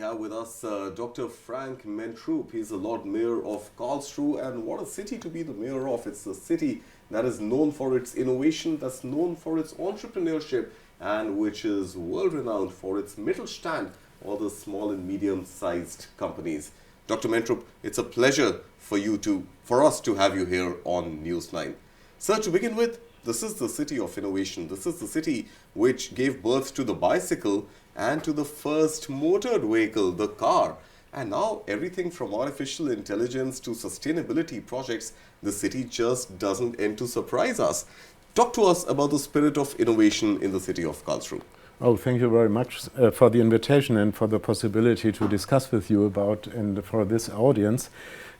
have with us Dr. Frank Mentrup. He's the Lord Mayor of Karlsruhe, and what a city to be the mayor of. It's a city that is known for its innovation, that's known for its entrepreneurship, and which is world-renowned for its Mittelstand, or the small and medium-sized companies. Dr. Mentrup, it's a pleasure for us to have you here on News9. Sir, to begin with, this is the city of innovation. This is the city which gave birth to the bicycle and to the first motored vehicle, the car. And now everything from artificial intelligence to sustainability projects, the city just doesn't end to surprise us. Talk to us about the spirit of innovation in the city of Karlsruhe. Oh, thank you very much for the invitation and for the possibility to discuss with you about, and for this audience.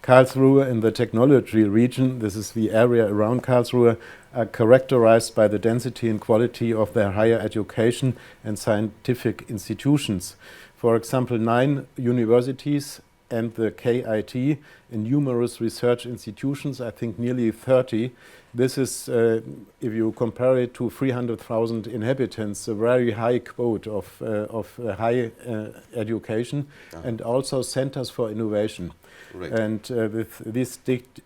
Karlsruhe in the technology region, this is the area around Karlsruhe, are characterized by the density and quality of their higher education and scientific institutions. For example, 9 universities and the KIT in numerous research institutions, I think nearly 30. This is, if you compare it to 300,000 inhabitants, a very high quote of high education, and also centers for innovation. Right. And with this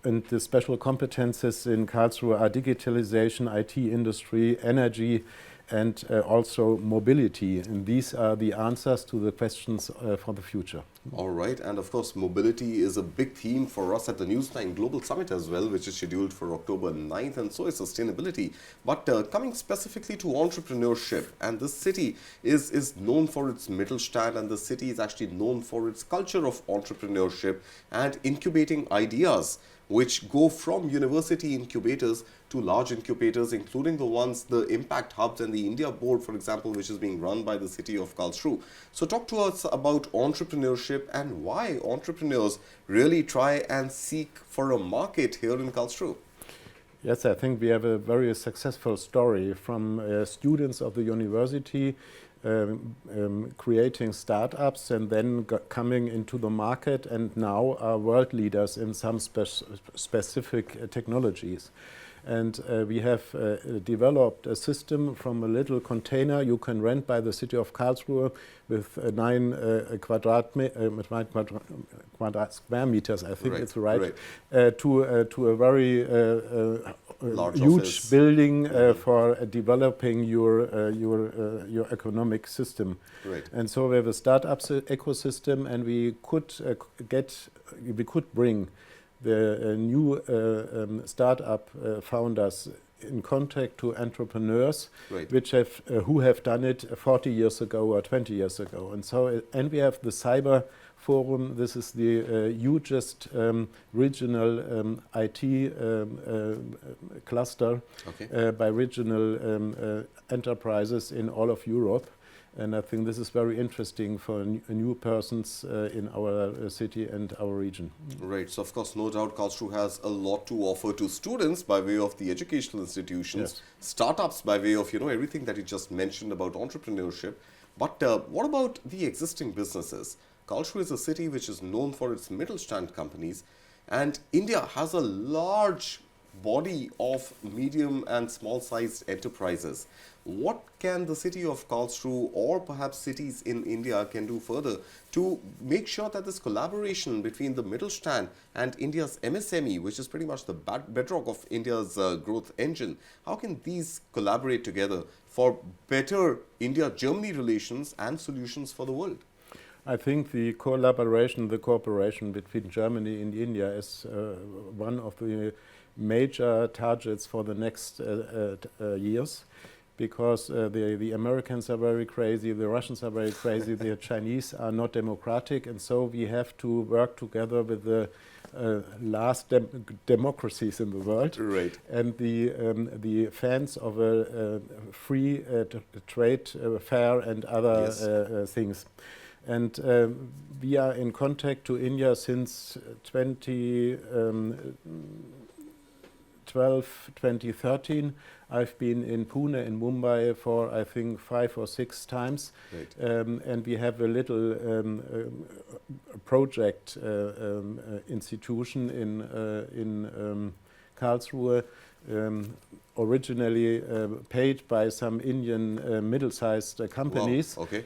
and the special competences in Karlsruhe are digitalization, IT industry, energy, and also mobility. And these are the answers to the questions for the future. All right. And of course, mobility is a big theme for us at the News9 Global Summit as well, which is scheduled for October 9th, and so is sustainability. But coming specifically to entrepreneurship, and this city is known for its Mittelstand, and the city is actually known for its culture of entrepreneurship and incubating ideas, which go from university incubators to large incubators, including the impact hubs and the India board, for example, which is being run by the city of Karlsruhe. So talk to us about entrepreneurship and why entrepreneurs really try and seek for a market here in Karlsruhe. Yes, I think we have a very successful story from students of the university creating startups and then coming into the market, and now are world leaders in some specific technologies. And we have developed a system from a little container you can rent by the city of Karlsruhe with 9 square meters, I think it's right. To a very huge office building for developing your economic system. Right. And so we have a startup ecosystem, and we could bring the new startup founders in contact to entrepreneurs, right, who have done it 40 years ago or 20 years ago. And so, and we have the Cyber Forum. This is the hugest regional IT cluster by regional enterprises in all of Europe. And I think this is very interesting for new persons in our city and our region. Right. So, of course, no doubt Karlsruhe has a lot to offer to students by way of the educational institutions, startups by way of, everything that you just mentioned about entrepreneurship. But what about the existing businesses? Karlsruhe is a city which is known for its Mittelstand companies, and India has a large body of medium and small-sized enterprises. What can the city of Karlsruhe, or perhaps cities in India, can do further to make sure that this collaboration between the Mittelstand and India's MSME, which is pretty much the bedrock of India's growth engine, how can these collaborate together for better India-Germany relations and solutions for the world? I think the collaboration, the cooperation between Germany and India is one of the major targets for the next years, because the Americans are very crazy, the Russians are very crazy, the Chinese are not democratic, and so we have to work together with the last democracies in the world. Right. And the fans of a free trade fair and other things. And we are in contact to India since 2013. I've been in Pune, in Mumbai for I think 5 or 6 times. Right. And we have a little project institution in Karlsruhe originally paid by some Indian middle-sized companies. Wow. Okay.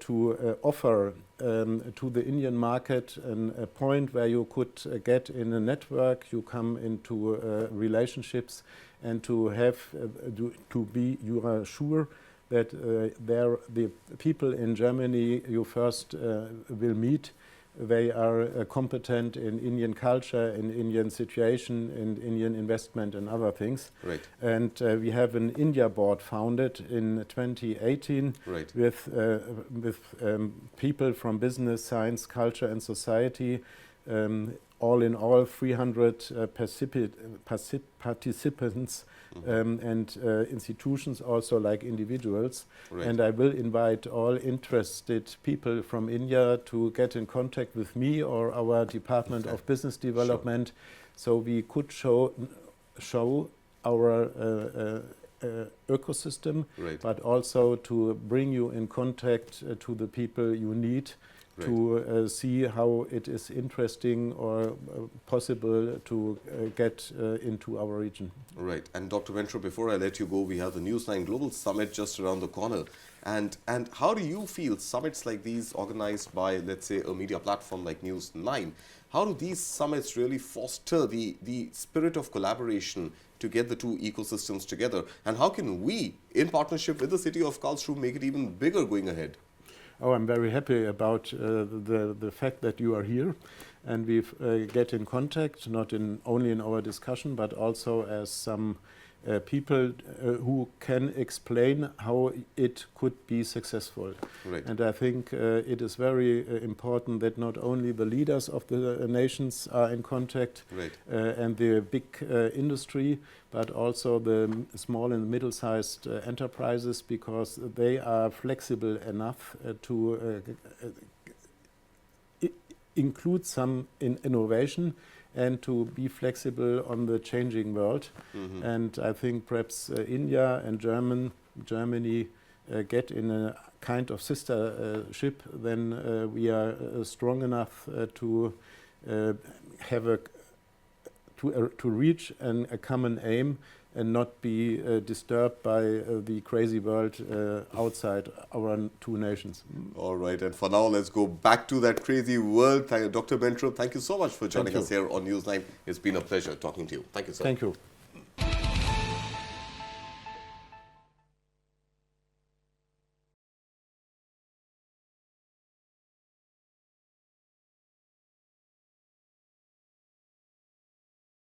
To offer to the Indian market a point where you could get in a network, you come into relationships, and to have you are sure that the people in Germany you first will meet, they are competent in Indian culture, in Indian situation, in Indian investment and other things. Right. And we have an India board founded in 2018 right. with people from business, science, culture and society. All in all, 300 participants and institutions, also like individuals. Right. And I will invite all interested people from India to get in contact with me or our Department of Business Development, so we could show our ecosystem, but also to bring you in contact to the people you need. To see how it is interesting or possible to get into our region. Right. And Dr. Mentrup, before I let you go, we have the News9 Global Summit just around the corner. And how do you feel summits like these organized by, let's say, a media platform like News9, how do these summits really foster the spirit of collaboration to get the two ecosystems together? And how can we, in partnership with the city of Karlsruhe, make it even bigger going ahead? Oh, I'm very happy about the fact that you are here, and we get in contact, not only in our discussion, but also as some people who can explain how it could be successful. Right. And I think it is very important that not only the leaders of the nations are in contact, and the big industry, but also the small and middle-sized enterprises, because they are flexible enough to include some innovation and to be flexible on the changing world. And I think perhaps India and Germany get in a kind of sistership, then we are strong enough to have to reach a common aim and not be disturbed by the crazy world outside our two nations. All right, and for now, let's go back to that crazy world. Dr. Mentrup, thank you so much for joining us here on News9. It's been a pleasure talking to you. Thank you, sir. Thank you.